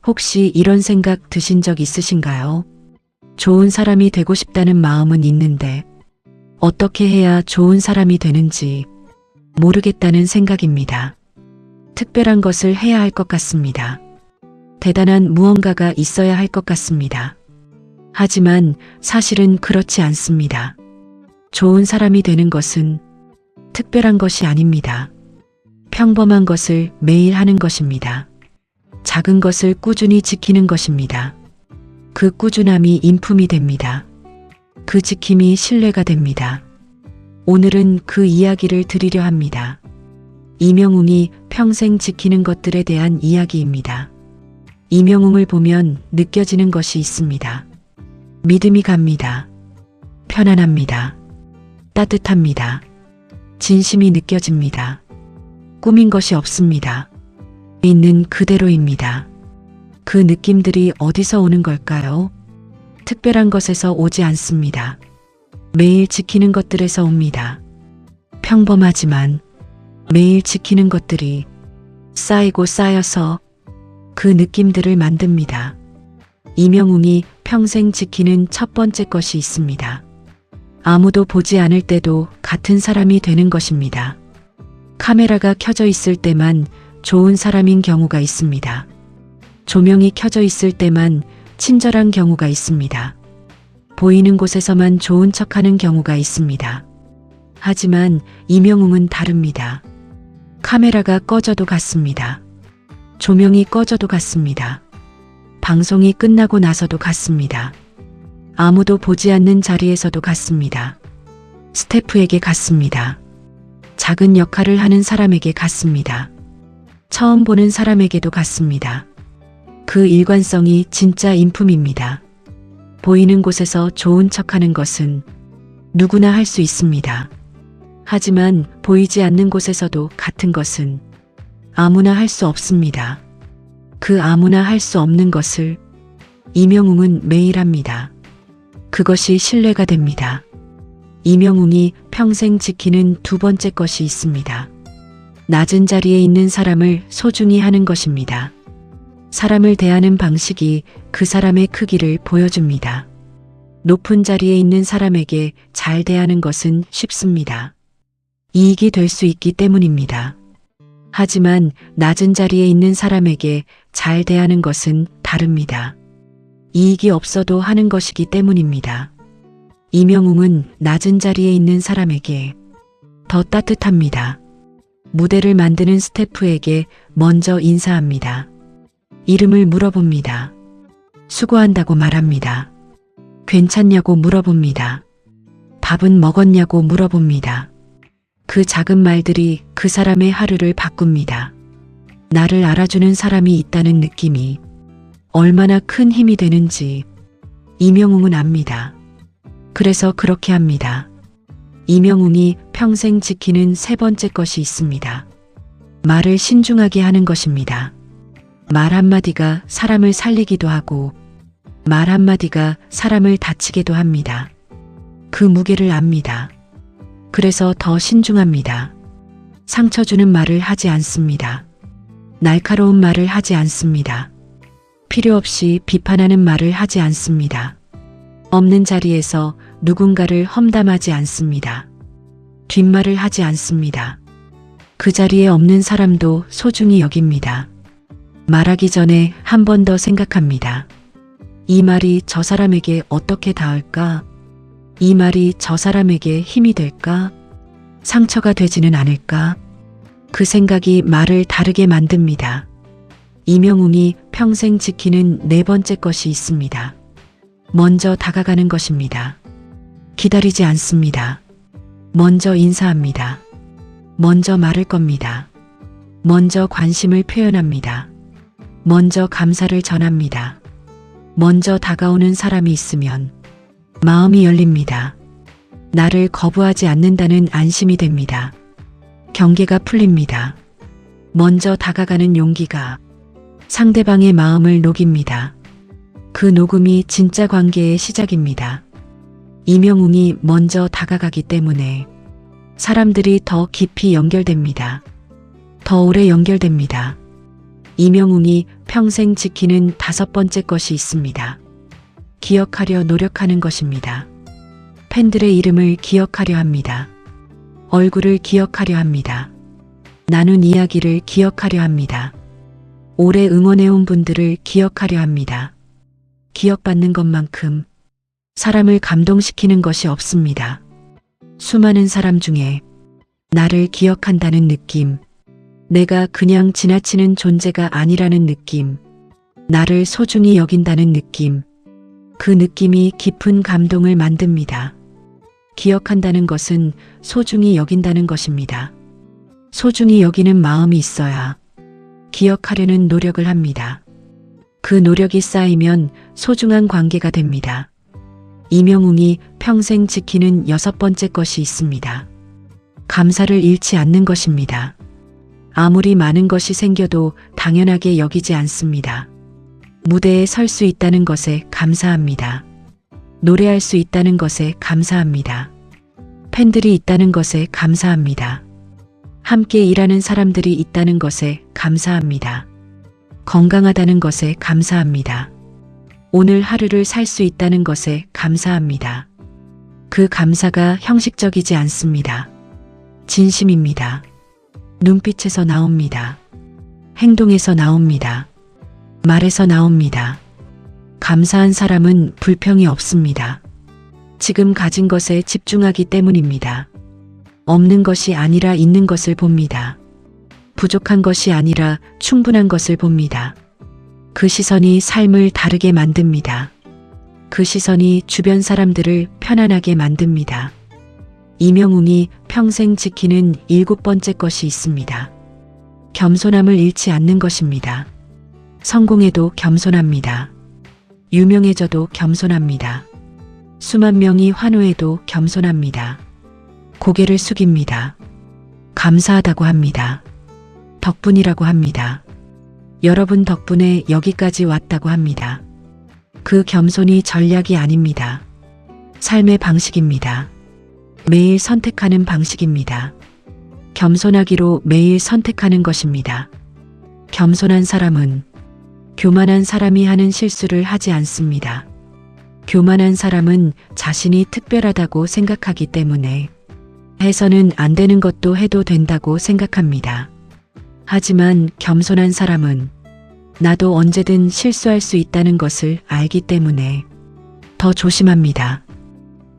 혹시 이런 생각 드신 적 있으신가요? 좋은 사람이 되고 싶다는 마음은 있는데 어떻게 해야 좋은 사람이 되는지 모르겠다는 생각입니다. 특별한 것을 해야 할 것 같습니다. 대단한 무언가가 있어야 할 것 같습니다. 하지만 사실은 그렇지 않습니다. 좋은 사람이 되는 것은 특별한 것이 아닙니다. 평범한 것을 매일 하는 것입니다. 작은 것을 꾸준히 지키는 것입니다. 그 꾸준함이 인품이 됩니다. 그 지킴이 신뢰가 됩니다. 오늘은 그 이야기를 드리려 합니다. 이명웅이 평생 지키는 것들에 대한 이야기입니다. 이명웅을 보면 느껴지는 것이 있습니다. 믿음이 갑니다. 편안합니다. 따뜻합니다. 진심이 느껴집니다. 꾸민 것이 없습니다. 있는 그대로입니다. 그 느낌들이 어디서 오는 걸까요? 특별한 것에서 오지 않습니다. 매일 지키는 것들에서 옵니다. 평범하지만 매일 지키는 것들이 쌓이고 쌓여서 그 느낌들을 만듭니다. 이명웅이 평생 지키는 첫 번째 것이 있습니다. 아무도 보지 않을 때도 같은 사람이 되는 것입니다. 카메라가 켜져 있을 때만 좋은 사람인 경우가 있습니다. 조명이 켜져 있을 때만 친절한 경우가 있습니다. 보이는 곳에서만 좋은 척하는 경우가 있습니다. 하지만 이명웅은 다릅니다. 카메라가 꺼져도 같습니다. 조명이 꺼져도 같습니다. 방송이 끝나고 나서도 같습니다. 아무도 보지 않는 자리에서도 같습니다. 스태프에게 같습니다. 작은 역할을 하는 사람에게 같습니다. 처음 보는 사람에게도 같습니다. 그 일관성이 진짜 인품입니다. 보이는 곳에서 좋은 척하는 것은 누구나 할 수 있습니다. 하지만 보이지 않는 곳에서도 같은 것은 아무나 할 수 없습니다. 그 아무나 할 수 없는 것을 이명웅은 매일 합니다. 그것이 신뢰가 됩니다. 이명웅이 평생 지키는 두 번째 것이 있습니다. 낮은 자리에 있는 사람을 소중히 하는 것입니다. 사람을 대하는 방식이 그 사람의 크기를 보여줍니다. 높은 자리에 있는 사람에게 잘 대하는 것은 쉽습니다. 이익이 될 수 있기 때문입니다. 하지만 낮은 자리에 있는 사람에게 잘 대하는 것은 다릅니다. 이익이 없어도 하는 것이기 때문입니다. 이명웅은 낮은 자리에 있는 사람에게 더 따뜻합니다. 무대를 만드는 스태프에게 먼저 인사합니다. 이름을 물어봅니다. 수고한다고 말합니다. 괜찮냐고 물어봅니다. 밥은 먹었냐고 물어봅니다. 그 작은 말들이 그 사람의 하루를 바꿉니다. 나를 알아주는 사람이 있다는 느낌이 얼마나 큰 힘이 되는지 이명웅은 압니다. 그래서 그렇게 합니다. 이명웅이 평생 지키는 세 번째 것이 있습니다. 말을 신중하게 하는 것입니다. 말 한마디가 사람을 살리기도 하고 말 한마디가 사람을 다치게도 합니다. 그 무게를 압니다. 그래서 더 신중합니다. 상처 주는 말을 하지 않습니다. 날카로운 말을 하지 않습니다. 필요 없이 비판하는 말을 하지 않습니다. 없는 자리에서 누군가를 험담하지 않습니다. 뒷말을 하지 않습니다. 그 자리에 없는 사람도 소중히 여깁니다. 말하기 전에 한 번 더 생각합니다. 이 말이 저 사람에게 어떻게 닿을까? 이 말이 저 사람에게 힘이 될까? 상처가 되지는 않을까? 그 생각이 말을 다르게 만듭니다. 이명웅이 평생 지키는 네 번째 것이 있습니다. 먼저 다가가는 것입니다. 기다리지 않습니다. 먼저 인사합니다. 먼저 말을 겁니다. 먼저 관심을 표현합니다. 먼저 감사를 전합니다. 먼저 다가오는 사람이 있으면 마음이 열립니다. 나를 거부하지 않는다는 안심이 됩니다. 경계가 풀립니다. 먼저 다가가는 용기가 상대방의 마음을 녹입니다. 그 녹음이 진짜 관계의 시작입니다. 이명웅이 먼저 다가가기 때문에 사람들이 더 깊이 연결됩니다. 더 오래 연결됩니다. 이명웅이 평생 지키는 5번째 것이 있습니다. 기억하려 노력하는 것입니다. 팬들의 이름을 기억하려 합니다. 얼굴을 기억하려 합니다. 나눈 이야기를 기억하려 합니다. 오래 응원해온 분들을 기억하려 합니다. 기억받는 것만큼 사람을 감동시키는 것이 없습니다. 수많은 사람 중에 나를 기억한다는 느낌, 내가 그냥 지나치는 존재가 아니라는 느낌, 나를 소중히 여긴다는 느낌, 그 느낌이 깊은 감동을 만듭니다. 기억한다는 것은 소중히 여긴다는 것입니다. 소중히 여기는 마음이 있어야 기억하려는 노력을 합니다. 그 노력이 쌓이면 소중한 관계가 됩니다. 이명웅이 평생 지키는 6번째 것이 있습니다. 감사를 잃지 않는 것입니다. 아무리 많은 것이 생겨도 당연하게 여기지 않습니다. 무대에 설 수 있다는 것에 감사합니다. 노래할 수 있다는 것에 감사합니다. 팬들이 있다는 것에 감사합니다. 함께 일하는 사람들이 있다는 것에 감사합니다. 건강하다는 것에 감사합니다. 오늘 하루를 살 수 있다는 것에 감사합니다. 그 감사가 형식적이지 않습니다. 진심입니다. 눈빛에서 나옵니다. 행동에서 나옵니다. 말에서 나옵니다. 감사한 사람은 불평이 없습니다. 지금 가진 것에 집중하기 때문입니다. 없는 것이 아니라 있는 것을 봅니다. 부족한 것이 아니라 충분한 것을 봅니다. 그 시선이 삶을 다르게 만듭니다. 그 시선이 주변 사람들을 편안하게 만듭니다. 이명웅이 평생 지키는 7번째 것이 있습니다. 겸손함을 잃지 않는 것입니다. 성공해도 겸손합니다. 유명해져도 겸손합니다. 수만 명이 환호해도 겸손합니다. 고개를 숙입니다. 감사하다고 합니다. 덕분이라고 합니다. 여러분 덕분에 여기까지 왔다고 합니다. 그 겸손이 전략이 아닙니다. 삶의 방식입니다. 매일 선택하는 방식입니다. 겸손하기로 매일 선택하는 것입니다. 겸손한 사람은 교만한 사람이 하는 실수를 하지 않습니다. 교만한 사람은 자신이 특별하다고 생각하기 때문에 해서는 안 되는 것도 해도 된다고 생각합니다. 하지만 겸손한 사람은 나도 언제든 실수할 수 있다는 것을 알기 때문에 더 조심합니다.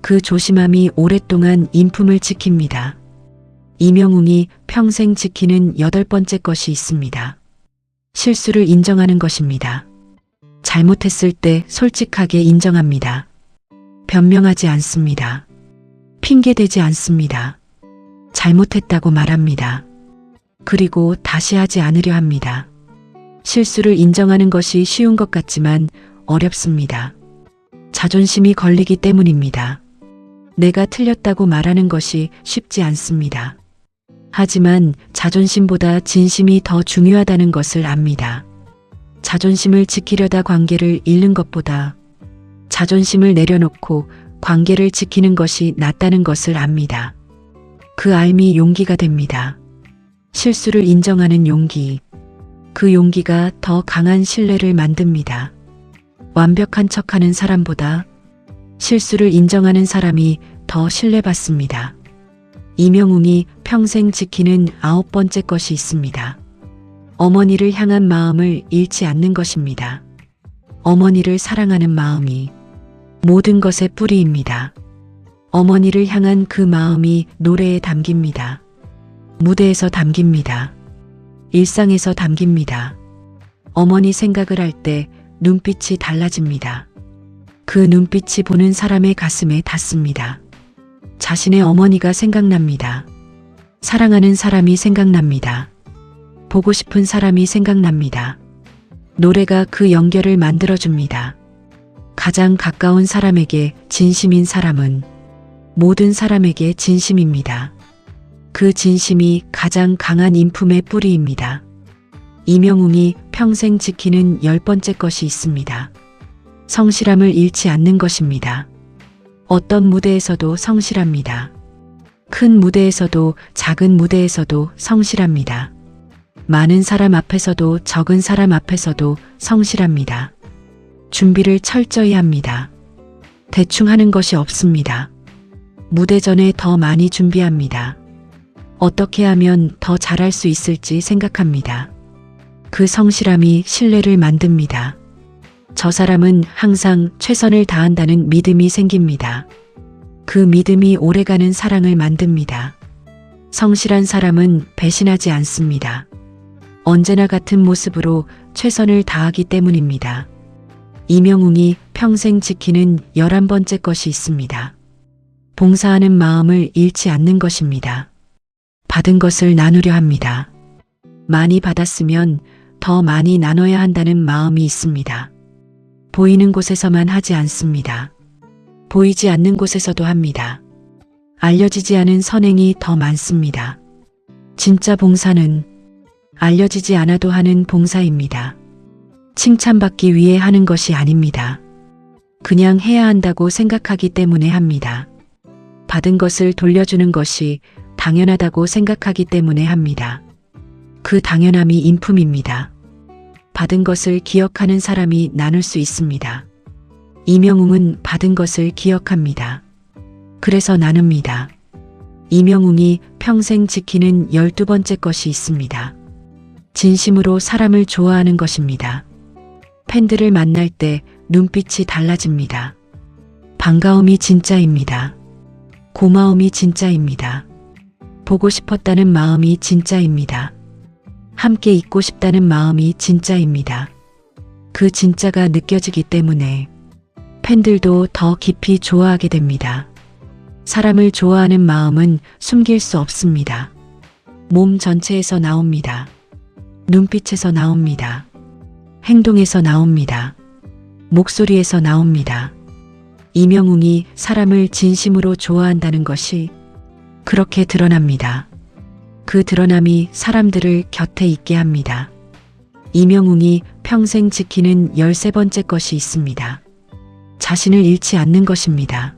그 조심함이 오랫동안 인품을 지킵니다. 이명웅이 평생 지키는 8번째 것이 있습니다. 실수를 인정하는 것입니다. 잘못했을 때 솔직하게 인정합니다. 변명하지 않습니다. 핑계대지 않습니다. 잘못했다고 말합니다. 그리고 다시 하지 않으려 합니다. 실수를 인정하는 것이 쉬운 것 같지만 어렵습니다. 자존심이 걸리기 때문입니다. 내가 틀렸다고 말하는 것이 쉽지 않습니다. 하지만 자존심보다 진심이 더 중요하다는 것을 압니다. 자존심을 지키려다 관계를 잃는 것보다 자존심을 내려놓고 관계를 지키는 것이 낫다는 것을 압니다. 그 알미 용기가 됩니다. 실수를 인정하는 용기. 그 용기가 더 강한 신뢰를 만듭니다. 완벽한 척하는 사람보다 실수를 인정하는 사람이 더 신뢰받습니다. 이명웅이 평생 지키는 9번째 것이 있습니다. 어머니를 향한 마음을 잃지 않는 것입니다. 어머니를 사랑하는 마음이 모든 것의 뿌리입니다. 어머니를 향한 그 마음이 노래에 담깁니다. 무대에서 담깁니다. 일상에서 담깁니다. 어머니 생각을 할 때 눈빛이 달라집니다. 그 눈빛이 보는 사람의 가슴에 닿습니다. 자신의 어머니가 생각납니다. 사랑하는 사람이 생각납니다. 보고 싶은 사람이 생각납니다. 노래가 그 연결을 만들어줍니다. 가장 가까운 사람에게 진심인 사람은 모든 사람에게 진심입니다. 그 진심이 가장 강한 인품의 뿌리입니다. 이명웅이 평생 지키는 10번째 것이 있습니다. 성실함을 잃지 않는 것입니다. 어떤 무대에서도 성실합니다. 큰 무대에서도 작은 무대에서도 성실합니다. 많은 사람 앞에서도 적은 사람 앞에서도 성실합니다. 준비를 철저히 합니다. 대충 하는 것이 없습니다. 무대 전에 더 많이 준비합니다. 어떻게 하면 더 잘할 수 있을지 생각합니다. 그 성실함이 신뢰를 만듭니다. 저 사람은 항상 최선을 다한다는 믿음이 생깁니다. 그 믿음이 오래가는 사랑을 만듭니다. 성실한 사람은 배신하지 않습니다. 언제나 같은 모습으로 최선을 다하기 때문입니다. 이명웅이 평생 지키는 11번째 것이 있습니다. 봉사하는 마음을 잃지 않는 것입니다. 받은 것을 나누려 합니다. 많이 받았으면 더 많이 나눠야 한다는 마음이 있습니다. 보이는 곳에서만 하지 않습니다. 보이지 않는 곳에서도 합니다. 알려지지 않은 선행이 더 많습니다. 진짜 봉사는 알려지지 않아도 하는 봉사입니다. 칭찬받기 위해 하는 것이 아닙니다. 그냥 해야 한다고 생각하기 때문에 합니다. 받은 것을 돌려주는 것이 당연하다고 생각하기 때문에 합니다. 그 당연함이 인품입니다. 받은 것을 기억하는 사람이 나눌 수 있습니다. 이명웅은 받은 것을 기억합니다. 그래서 나눕니다. 이명웅이 평생 지키는 12번째 것이 있습니다. 진심으로 사람을 좋아하는 것입니다. 팬들을 만날 때 눈빛이 달라집니다. 반가움이 진짜입니다. 고마움이 진짜입니다. 보고 싶었다는 마음이 진짜입니다. 함께 있고 싶다는 마음이 진짜입니다. 그 진짜가 느껴지기 때문에 팬들도 더 깊이 좋아하게 됩니다. 사람을 좋아하는 마음은 숨길 수 없습니다. 몸 전체에서 나옵니다. 눈빛에서 나옵니다. 행동에서 나옵니다. 목소리에서 나옵니다. 이명웅이 사람을 진심으로 좋아한다는 것이 그렇게 드러납니다. 그 드러남이 사람들을 곁에 있게 합니다. 이명웅이 평생 지키는 13번째 것이 있습니다. 자신을 잃지 않는 것입니다.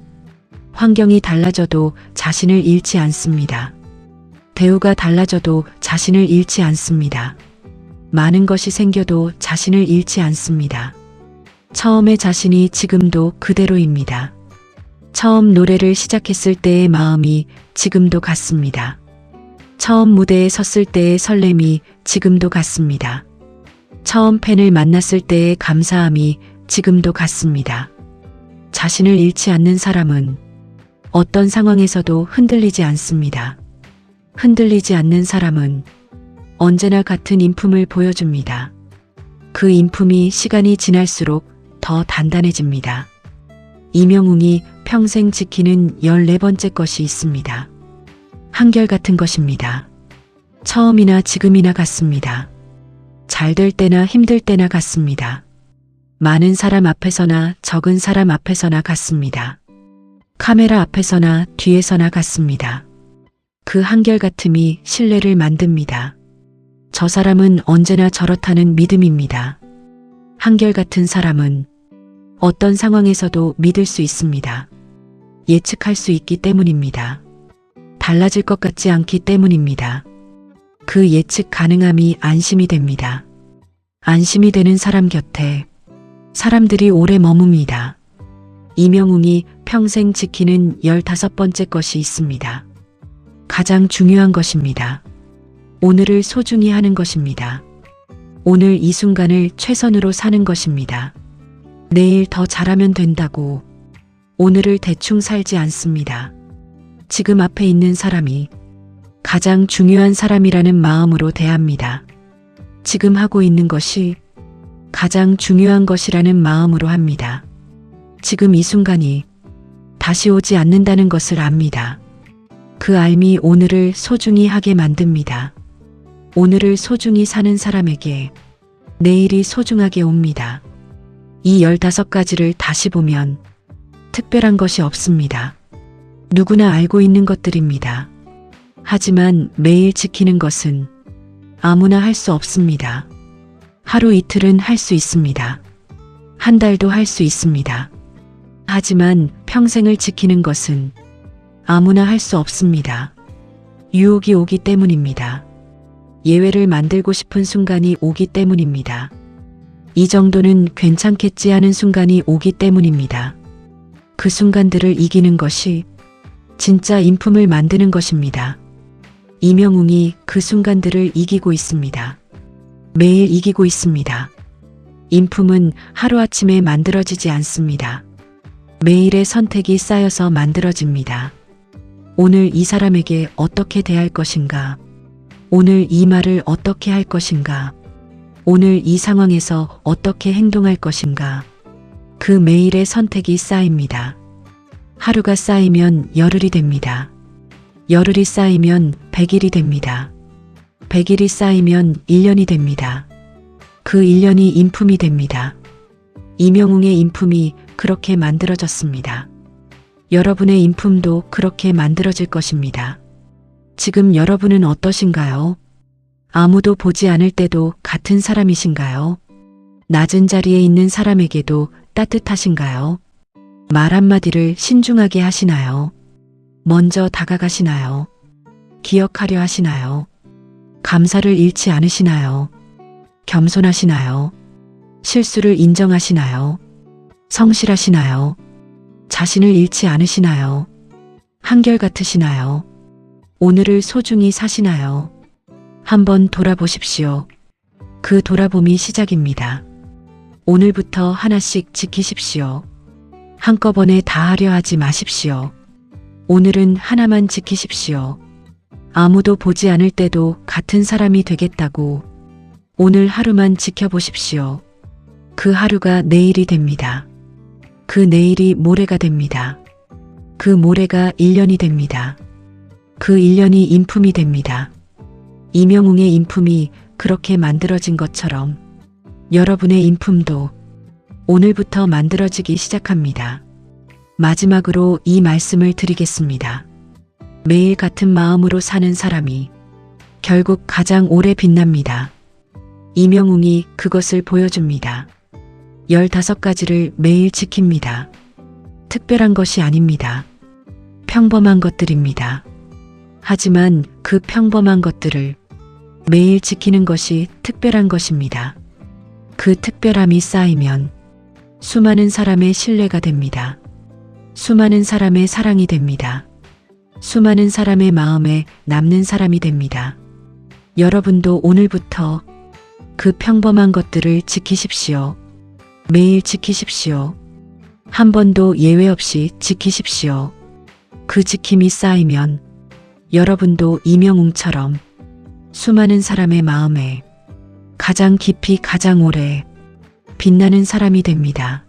환경이 달라져도 자신을 잃지 않습니다. 대우가 달라져도 자신을 잃지 않습니다. 많은 것이 생겨도 자신을 잃지 않습니다. 처음의 자신이 지금도 그대로입니다. 처음 노래를 시작했을 때의 마음이 지금도 같습니다. 처음 무대에 섰을 때의 설렘이 지금도 같습니다. 처음 팬을 만났을 때의 감사함이 지금도 같습니다. 자신을 잃지 않는 사람은 어떤 상황에서도 흔들리지 않습니다. 흔들리지 않는 사람은 언제나 같은 인품을 보여줍니다. 그 인품이 시간이 지날수록 더 단단해집니다. 이명웅이 평생 지키는 14번째 것이 있습니다. 한결같은 것입니다. 처음이나 지금이나 같습니다. 잘 될 때나 힘들 때나 같습니다. 많은 사람 앞에서나 적은 사람 앞에서나 같습니다. 카메라 앞에서나 뒤에서나 같습니다. 그 한결같음이 신뢰를 만듭니다. 저 사람은 언제나 저렇다는 믿음입니다. 한결같은 사람은 어떤 상황에서도 믿을 수 있습니다. 예측할 수 있기 때문입니다. 달라질 것 같지 않기 때문입니다. 그 예측 가능함이 안심이 됩니다. 안심이 되는 사람 곁에 사람들이 오래 머뭅니다. 이명웅이 평생 지키는 15번째 것이 있습니다. 가장 중요한 것입니다. 오늘을 소중히 하는 것입니다. 오늘 이 순간을 최선으로 사는 것입니다. 내일 더 잘하면 된다고 오늘을 대충 살지 않습니다. 지금 앞에 있는 사람이 가장 중요한 사람이라는 마음으로 대합니다. 지금 하고 있는 것이 가장 중요한 것이라는 마음으로 합니다. 지금 이 순간이 다시 오지 않는다는 것을 압니다. 그 알미 오늘을 소중히 하게 만듭니다. 오늘을 소중히 사는 사람에게 내일이 소중하게 옵니다. 이 15가지를 다시 보면 특별한 것이 없습니다. 누구나 알고 있는 것들입니다. 하지만 매일 지키는 것은 아무나 할 수 없습니다. 하루 이틀은 할 수 있습니다. 한 달도 할 수 있습니다. 하지만 평생을 지키는 것은 아무나 할 수 없습니다. 유혹이 오기 때문입니다. 예외를 만들고 싶은 순간이 오기 때문입니다. 이 정도는 괜찮겠지 하는 순간이 오기 때문입니다. 그 순간들을 이기는 것이 진짜 인품을 만드는 것입니다. 이명웅이 그 순간들을 이기고 있습니다. 매일 이기고 있습니다. 인품은 하루아침에 만들어지지 않습니다. 매일의 선택이 쌓여서 만들어집니다. 오늘 이 사람에게 어떻게 대할 것인가? 오늘 이 말을 어떻게 할 것인가? 오늘 이 상황에서 어떻게 행동할 것인가? 그 매일의 선택이 쌓입니다. 하루가 쌓이면 열흘이 됩니다. 열흘이 쌓이면 100일이 됩니다. 100일이 쌓이면 1년이 됩니다. 그 1년이 인품이 됩니다. 이명웅의 인품이 그렇게 만들어졌습니다. 여러분의 인품도 그렇게 만들어질 것입니다. 지금 여러분은 어떠신가요? 아무도 보지 않을 때도 같은 사람이신가요? 낮은 자리에 있는 사람에게도 따뜻하신가요? 말 한마디를 신중하게 하시나요? 먼저 다가가시나요? 기억하려 하시나요? 감사를 잃지 않으시나요? 겸손하시나요? 실수를 인정하시나요? 성실하시나요? 자신을 잃지 않으시나요? 한결같으시나요? 오늘을 소중히 사시나요? 한번 돌아보십시오. 그 돌아봄이 시작입니다. 오늘부터 하나씩 지키십시오. 한꺼번에 다 하려 하지 마십시오. 오늘은 하나만 지키십시오. 아무도 보지 않을 때도 같은 사람이 되겠다고 오늘 하루만 지켜보십시오. 그 하루가 내일이 됩니다. 그 내일이 모레가 됩니다. 그 모레가 1년이 됩니다. 그 1년이 인품이 됩니다. 이명웅의 인품이 그렇게 만들어진 것처럼 여러분의 인품도 오늘부터 만들어지기 시작합니다. 마지막으로 이 말씀을 드리겠습니다. 매일 같은 마음으로 사는 사람이 결국 가장 오래 빛납니다. 이명웅이 그것을 보여줍니다. 15가지를 매일 지킵니다. 특별한 것이 아닙니다. 평범한 것들입니다. 하지만 그 평범한 것들을 매일 지키는 것이 특별한 것입니다. 그 특별함이 쌓이면 수많은 사람의 신뢰가 됩니다. 수많은 사람의 사랑이 됩니다. 수많은 사람의 마음에 남는 사람이 됩니다. 여러분도 오늘부터 그 평범한 것들을 지키십시오. 매일 지키십시오. 한 번도 예외 없이 지키십시오. 그 지킴이 쌓이면 여러분도 이명웅처럼 수많은 사람의 마음에 가장 깊이 가장 오래 빛나는 사람이 됩니다.